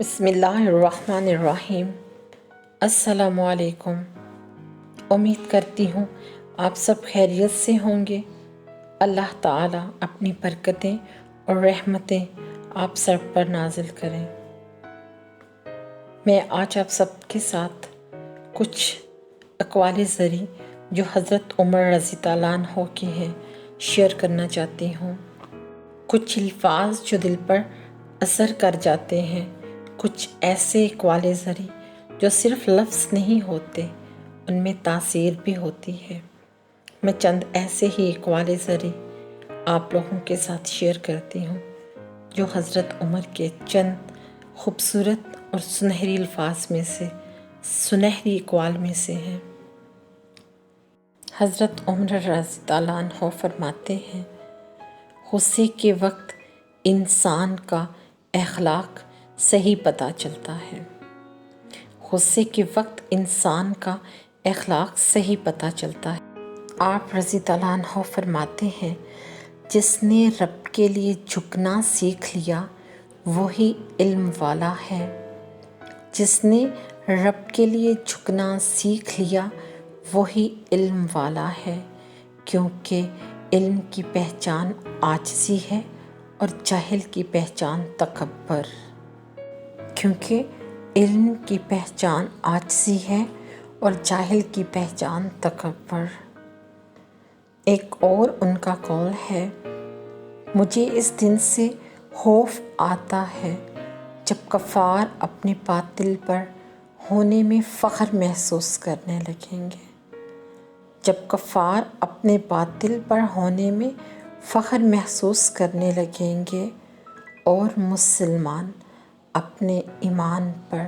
بسم اللہ الرحمن الرحیم۔ السلام علیکم۔ امید کرتی ہوں آپ سب خیریت سے ہوں گے۔ اللہ تعالیٰ اپنی برکتیں اور رحمتیں آپ سب پر نازل کریں۔ میں آج آپ سب کے ساتھ کچھ اقوال زری جو حضرت عمر رضی اللہ عنہ کے ہیں شیئر کرنا چاہتی ہوں۔ کچھ الفاظ جو دل پر اثر کر جاتے ہیں، کچھ ایسے اقوال زری جو صرف لفظ نہیں ہوتے، ان میں تاثیر بھی ہوتی ہے۔ میں چند ایسے ہی اقوال زری آپ لوگوں کے ساتھ شیئر کرتی ہوں جو حضرت عمر کے چند خوبصورت اور سنہری الفاظ میں سے، سنہری اقوال میں سے ہیں۔ حضرت عمر رضی اللہ عنہ فرماتے ہیں، غصے کے وقت انسان کا اخلاق صحیح پتہ چلتا ہے۔ غصے کے وقت انسان کا اخلاق صحیح پتہ چلتا ہے۔ آپ رضی اللہ عنہ فرماتے ہیں، جس نے رب کے لیے جھکنا سیکھ لیا وہی علم والا ہے۔ جس نے رب کے لیے جھکنا سیکھ لیا وہی علم والا ہے، کیونکہ علم کی پہچان عاجزی ہے اور جاہل کی پہچان تکبر۔ کیونکہ علم کی پہچان عاجزی ہے اور جاہل کی پہچان تکبر۔ ایک اور ان کا قول ہے، مجھے اس دن سے خوف آتا ہے جب کفار اپنے باطل پر ہونے میں فخر محسوس کرنے لگیں گے۔ جب کفار اپنے باطل پر ہونے میں فخر محسوس کرنے لگیں گے اور مسلمان اپنے ایمان پر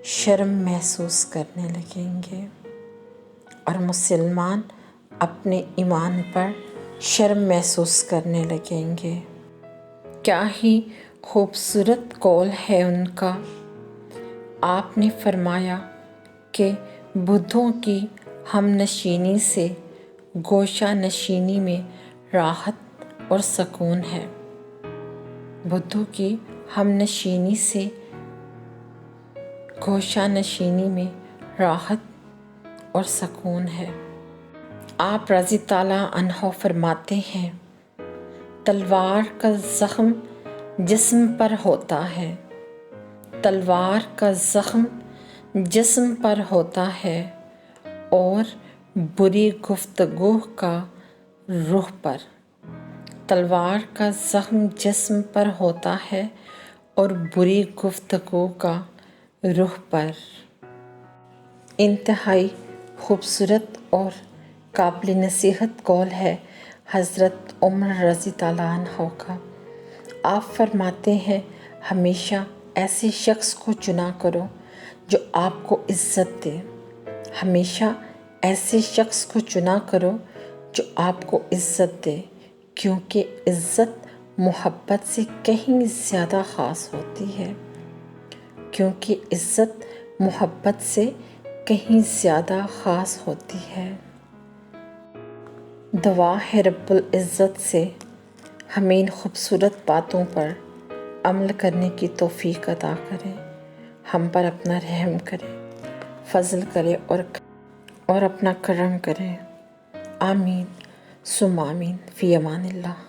شرم محسوس کرنے لگیں گے، اور مسلمان اپنے ایمان پر شرم محسوس کرنے لگیں گے۔ کیا ہی خوبصورت قول ہے ان کا۔ آپ نے فرمایا کہ بدھوں کی ہم نشینی سے گوشہ نشینی میں راحت اور سکون ہے۔ بدھوں کی ہم نشینی سے گوشہ نشینی میں راحت اور سکون ہے۔ آپ رضی اللہ عنہ فرماتے ہیں، تلوار کا زخم جسم پر ہوتا ہے، تلوار کا زخم جسم پر ہوتا ہے اور بری گفتگو کا روح پر۔ تلوار کا زخم جسم پر ہوتا ہے اور بری گفتگو کا روح پر۔ انتہائی خوبصورت اور قابل نصیحت قول ہے حضرت عمر رضی اللہ عنہ کا۔ آپ فرماتے ہیں، ہمیشہ ایسے شخص کو چنا کرو جو آپ کو عزت دے۔ ہمیشہ ایسے شخص کو چنا کرو جو آپ کو عزت دے، کیونکہ عزت محبت سے کہیں زیادہ خاص ہوتی ہے۔ کیونکہ عزت محبت سے کہیں زیادہ خاص ہوتی ہے۔ دعا ہے رب العزت سے ہمیں ان خوبصورت باتوں پر عمل کرنے کی توفیق عطا کرے، ہم پر اپنا رحم کرے، فضل کرے اور اپنا کرم کرے۔ آمین ثم آمین، فی امان اللہ۔